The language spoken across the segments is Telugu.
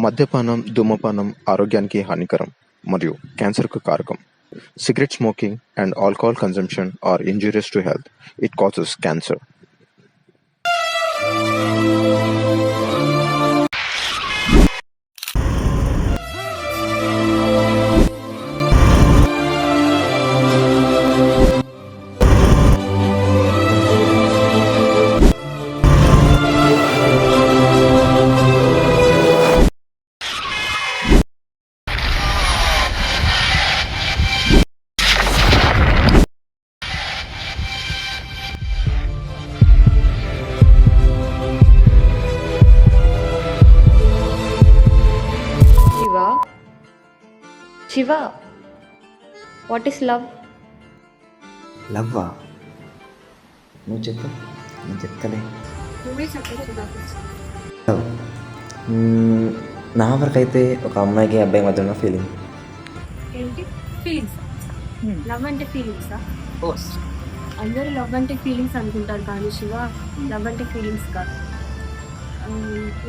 మద్యపానం, ధూమపానం ఆరోగ్యానికి హానికరం మరియు క్యాన్సర్‌కు కారకం. Cigarette smoking and alcohol consumption are injurious to health. It causes cancer. Shiva, what is love? లవ్వా? నువ్వు చెప్పు, నేను చెప్తానే. లవ్ నా వరకు అయితే ఒక అమ్మాయికి అబ్బాయి మధ్య ఉన్న ఫీలింగ్. ఏంటి ఫీలింగ్స్? లవ్ అంటే ఫీలింగ్సా? అందరూ లవ్ అంటే ఫీలింగ్స్ అనుకుంటారు కానీ శివ, లవ్ అంటే ఫీలింగ్స్ కాదు.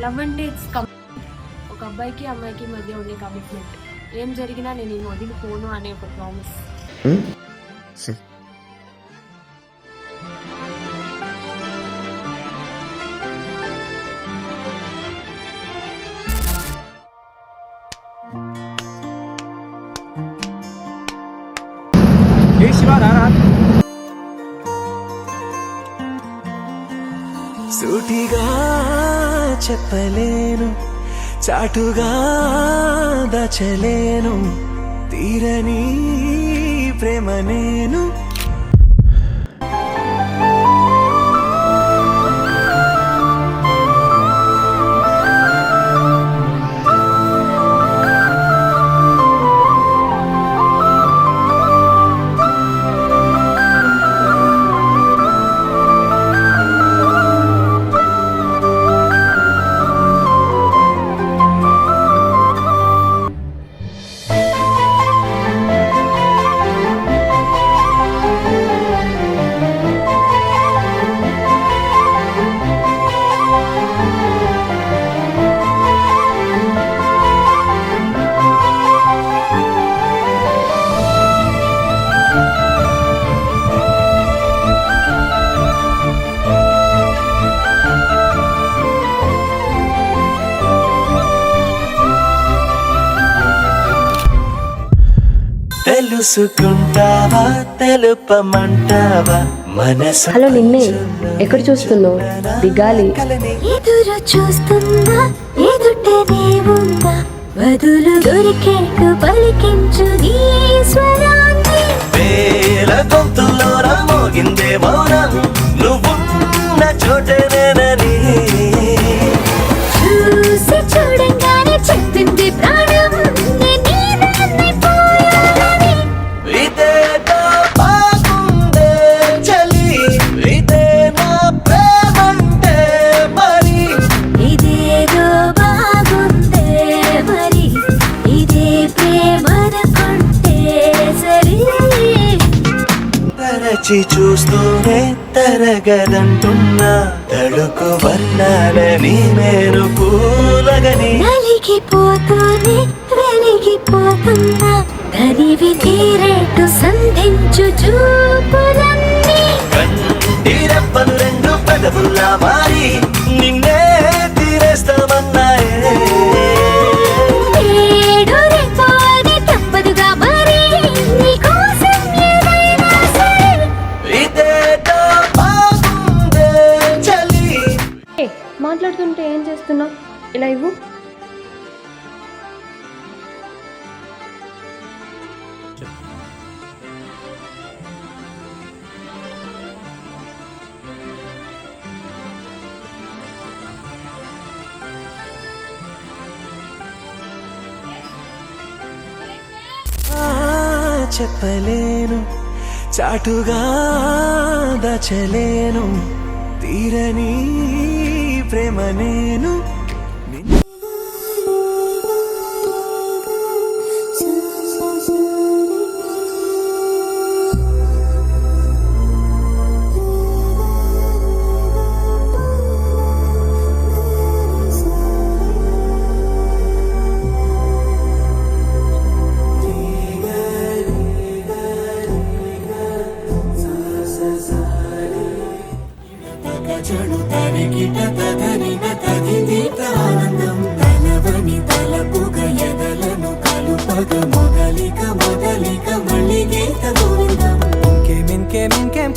లవ్ అంటే ఇట్స్ ఒక అబ్బాయికి అమ్మాయికి మధ్య ఉండే కమిట్మెంట్. ఏం జరిగినా నేను ఈ వదిలిపోను అనే ఒక ప్రామిస్. సూటిగా చెప్పలేను, చాటుగా దాచలేను, తీరని ప్రేమ నేను. తెలుసుకుంటావా, తెలుపమంటావా మనసు? హలో, నిన్నే ఎక్కడ చూస్తున్నావు? దిగాలి. ఎదురు చూస్తున్నా, ఎదుటనే ఉన్నా, బదులు దొరికేట్టు పలికించు నీ స్వరాన్ని. వేల గొంతులో మోగిందే మౌనం, నువ్వున్న చోటనేనని. చూసి చూడంగానే చెప్పింది ప్రాణం, ఇదేదో బాగుందే చలి, ఇదే నా ప్రేమంటే మరి. ఇదేదో బాగుందే మరి, ఇదే ప్రేమనుకుంటే సరి. తరచి చూస్తూనే తరగదంటున్నా, తడుకు వర్ణాలని మేరు పూలగని. నలిగిపోతూనే వెలిగిపోతున్నా, తనివి తీరేట్టు సంధించు చూపులన్నీ. కంటి రెప్పలు రెండు పెదవుల్లా మారి నిన్నే తీరేస్తామన్నాయే. ఏడు రేపు అది తప్పదుగా మరి, నీకోసం ఏదైనా సరే. ఇదేదో బాగుందే చలి. మాట్లాడుతుంటే ఏం చేస్తున్నావు? ఇలా ఇవ్వు. చెప్పలేను, చాటుగా దాచలేను, తీరని ప్రేమ నేను.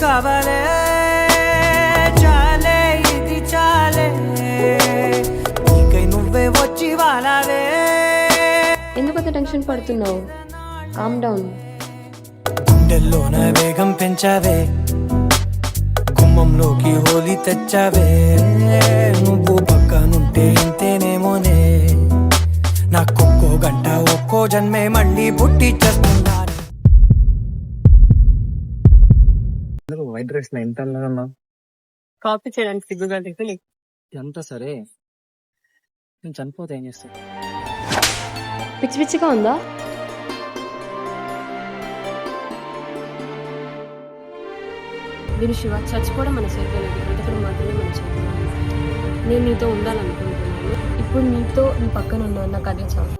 కావాలే చాలే ఇది చాలే నీకై నువ్వే వచ్చి వాలావే ఎందుకు అంత టెన్షన్ పడుతున్నావు? Calm down. గుండెల్లోన వేగం పెంచావే గుమ్మంలోకి హోలీ తెచ్చావే నువ్వు పక్కనుంటే ఇంతేనేమోనే నాకొక్కో గంట ఒక్కో జన్మే మళ్ళీ పుట్టి చేస్తున్నాను. వైట్ డ్రెస్ లో ఎంత అన్నా కాపీ చేయడానికి సిగ్గుగా లేదు నీకు. ఎంత సరే నేను చనిపోతే ఏం చేస్తాను? పిచ్చి పిచ్చిగా ఉందా? దీని శివ చచ్చిపోవడం మన చేతిలో లేదు, బ్రతకడం మాత్రమే మన చేతిలో ఉంది. నేను నీతో ఉండాలనుకుంటున్నాను. ఇప్పుడు నీతో నీ పక్కన ఉన్నాను, నాకు అదే చాలు.